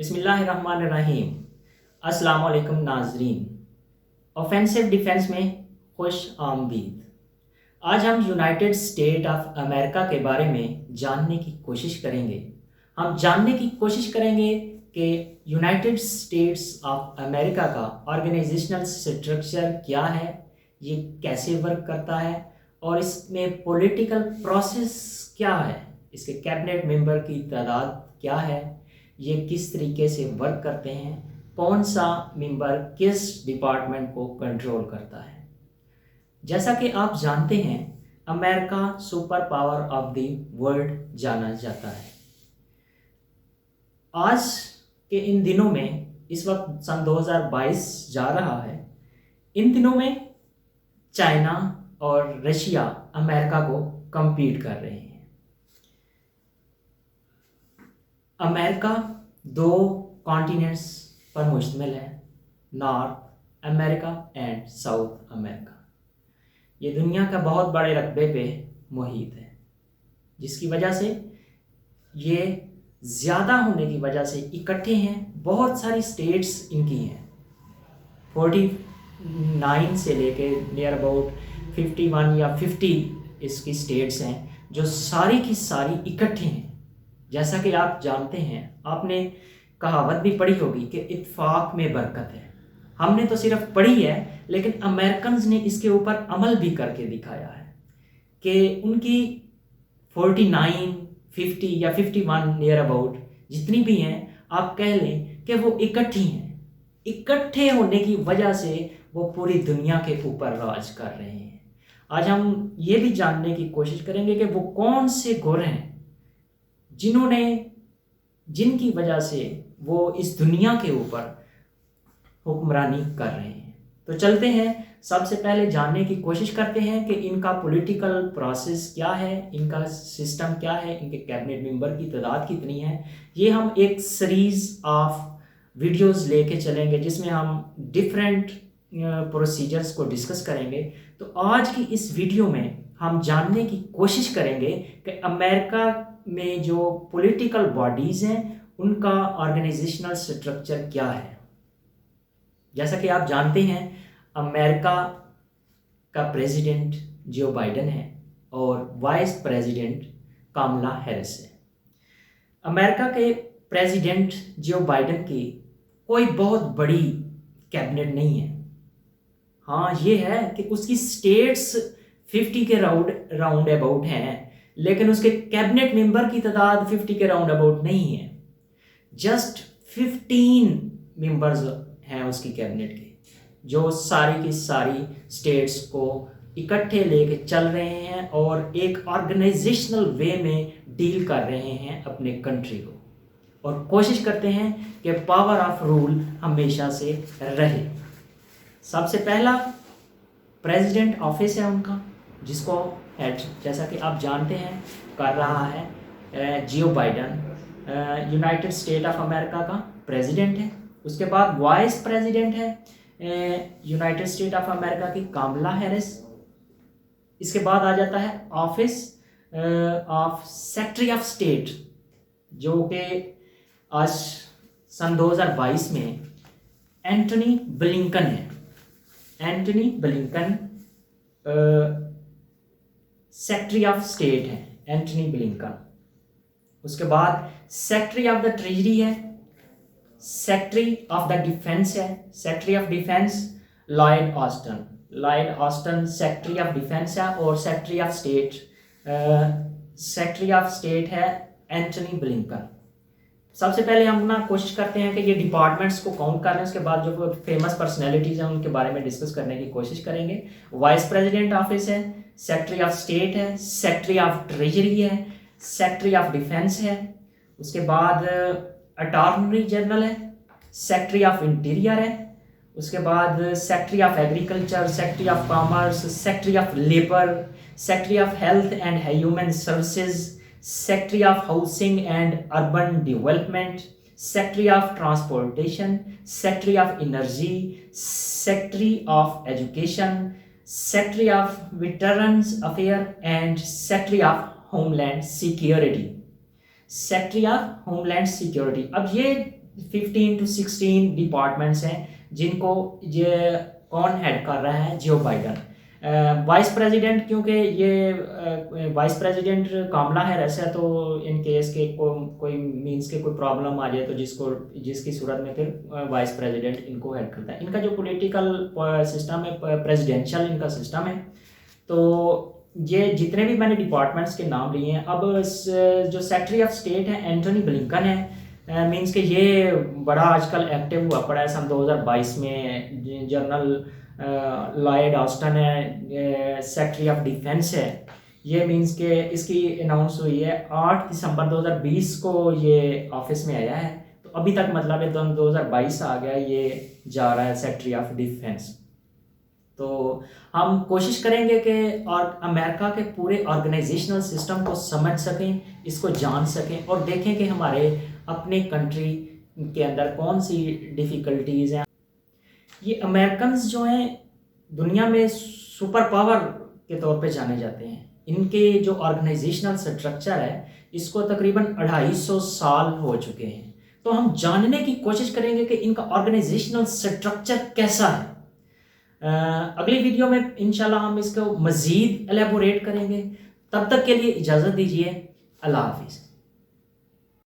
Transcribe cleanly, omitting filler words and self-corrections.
बिस्मिल्लाहिर्रहमानिर्रहीम। अस्सलाम वालेकुम नाजरीन। ऑफेंसिव डिफेंस में खुश आमदीद। आज हम यूनाइटेड स्टेट ऑफ अमेरिका के बारे में जानने की कोशिश करेंगे। हम जानने की कोशिश करेंगे कि यूनाइटेड स्टेट्स ऑफ अमेरिका का ऑर्गेनाइजेशनल स्ट्रक्चर क्या है, ये कैसे वर्क करता है और इसमें पॉलिटिकल प्रोसेस क्या है, इसके कैबिनेट मेंबर की तादाद क्या है, ये किस तरीके से वर्क करते हैं, कौन सा मेंबर किस डिपार्टमेंट को कंट्रोल करता है। जैसा कि आप जानते हैं, America super power of the world जाना जाता है। आज के इन दिनों में, इस वक्त सन 2022 जा रहा है, इन दिनों में चाइना और रशिया अमेरिका को compete कर रहे हैं। अमेरिका दो कॉन्टिनेंट्स पर मुश्तमिल है, north America and south America. ये दुनिया का बहुत बड़े रकबे पे मुहित है, जिसकी वजह से ये ज़्यादा होने की वजह से इकट्ठे हैं। बहुत सारी स्टेट्स इनकी हैं, 49 से लेके नियर अबाउट 51 या 50 इसकी स्टेट्स हैं, जो सारी की सारी इकट्ठे हैं। जैसा कि आप जानते हैं, आपने कहावत भी पढ़ी होगी कि इत्तेफाक में बरकत है। हमने तो सिर्फ पढ़ी है, लेकिन अमेरिकन्स ने इसके ऊपर अमल भी करके दिखाया है कि उनकी 49, 50 या 51 नियर अबाउट जितनी भी हैं, आप कह लें कि वो इकट्ठी हैं। इकट्ठे होने की वजह से वो पूरी दुनिया के ऊपर राज कर रहे हैं। आज हम ये भी जानने की कोशिश करेंगे कि वो कौन से गुर हैं जिनकी वजह से वो इस दुनिया के ऊपर हुक्मरानी कर रहे हैं। तो चलते हैं, सबसे पहले जानने की कोशिश करते हैं कि इनका पॉलिटिकल प्रोसेस क्या है, इनका सिस्टम क्या है, इनके कैबिनेट मेंबर की तादाद कितनी है। ये हम एक सीरीज़ ऑफ वीडियोस लेके चलेंगे जिसमें हम डिफरेंट प्रोसीजर्स को डिस्कस करेंगे। तो आज की इस वीडियो में हम जानने की कोशिश करेंगे कि अमेरिका में जो पॉलिटिकल बॉडीज़ हैं उनका ऑर्गेनाइजेशनल स्ट्रक्चर क्या है। जैसा कि आप जानते हैं, अमेरिका का प्रेसिडेंट जो बाइडन है और वाइस प्रेसिडेंट कामला हैरिस है। अमेरिका के प्रेसिडेंट जो बाइडन की कोई बहुत बड़ी कैबिनेट नहीं है। हाँ, ये है कि उसकी स्टेट्स 50 के राउंड अबाउट हैं, लेकिन उसके कैबिनेट मेंबर की तादाद 50 के राउंड अबाउट नहीं है। जस्ट 15 मेंबर्स हैं उसकी कैबिनेट के, जो सारी की सारी स्टेट्स को इकट्ठे लेके चल रहे हैं और एक ऑर्गेनाइजेशनल वे में डील कर रहे हैं अपने कंट्री को, और कोशिश करते हैं कि पावर ऑफ रूल हमेशा से रहे। सबसे पहला प्रेसिडेंट ऑफिस है उनका, जिसको हेड, जैसा कि आप जानते हैं, कर रहा है जो Biden, United State of America का प्रेसिडेंट है। उसके बाद वाइस प्रेसिडेंट है यूनाइटेड स्टेट ऑफ अमेरिका की कामला हैरिस। इसके बाद आ जाता है office of secretary of state, जो कि आज सन 2022 में एंटनी ब्लिंकन है। Antony Blinken secretary of state है, एंटनी ब्लिंकन। उसके बाद सेक्रेटरी ऑफ द ट्रेजरी है, सेक्रेटरी ऑफ द डिफेंस है, secretary of defence Lloyd Austin. Lloyd Austin secretary of defence है, और सेक्रेटरी ऑफ स्टेट है एंटनी ब्लिंकन। सबसे पहले हम ना कोशिश करते हैं कि ये डिपार्टमेंट्स को काउंट कर लें, उसके बाद जो फेमस पर्सनैलिटीज़ हैं उनके बारे में डिस्कस करने की कोशिश करेंगे। वाइस प्रेसिडेंट ऑफिस है, सेक्रेटरी ऑफ स्टेट है, सेक्रेटरी ऑफ ट्रेजरी है, सेक्रेटरी ऑफ डिफेंस है। उसके बाद अटॉर्नी जनरल है, सेक्रेटरी ऑफ इंटीरियर है। उसके बाद secretary of agriculture, secretary of commerce, secretary of labour, secretary of health and human services, secretary of housing and urban development, secretary of transportation, secretary of energy, secretary of education, secretary of veterans affair and secretary of homeland security. Secretary of homeland security. अब ये 15 to 16 departments हैं जिनको ये कौन head कर रहा है, जो बाइडन। वाइस प्रेसिडेंट, क्योंकि ये वाइस प्रेसिडेंट कामला हैरिस है, तो इन केस के कोई मींस के कोई प्रॉब्लम आ जाए तो जिसकी सूरत में फिर वाइस प्रेसिडेंट इनको हेड करता है। इनका जो पॉलिटिकल सिस्टम है, प्रेसिडेंशियल इनका सिस्टम है। तो ये जितने भी मैंने डिपार्टमेंट्स के नाम लिए हैं, अब जो सेक्रेटरी ऑफ स्टेट है एंटोनी ब्लिंकन है, मींस के ये बड़ा आजकल एक्टिव हुआ पड़ा है। सन 2022 में जनरल लॉयड ऑस्टन है, सेक्रेटरी ऑफ डिफेंस है। ये मींस के इसकी अनाउंस हुई है 8 दिसंबर 2020 को ये ऑफिस में आया है। तो अभी तक मतलब है 2022 आ गया, ये जा रहा है सेक्रेटरी ऑफ डिफेंस। तो हम कोशिश करेंगे कि और अमेरिका के पूरे ऑर्गेनाइजेशनल सिस्टम को समझ सकें, इसको जान सकें और देखें कि हमारे अपने कंट्री के अंदर कौन सी डिफ़िकल्टीज़ हैं। ये अमेरिकन्स जो हैं दुनिया में सुपर पावर के तौर पे जाने जाते हैं। इनके जो ऑर्गेनाइजेशनल स्ट्रक्चर है, इसको तकरीबन 250 साल हो चुके हैं। तो हम जानने की कोशिश करेंगे कि इनका ऑर्गेनाइजेशनल स्ट्रक्चर कैसा है। अगली वीडियो में इंशाल्लाह हम इसको मज़ीद एलेबोरेट करेंगे। तब तक के लिए इजाज़त दीजिए। अल्लाह हाफिज़।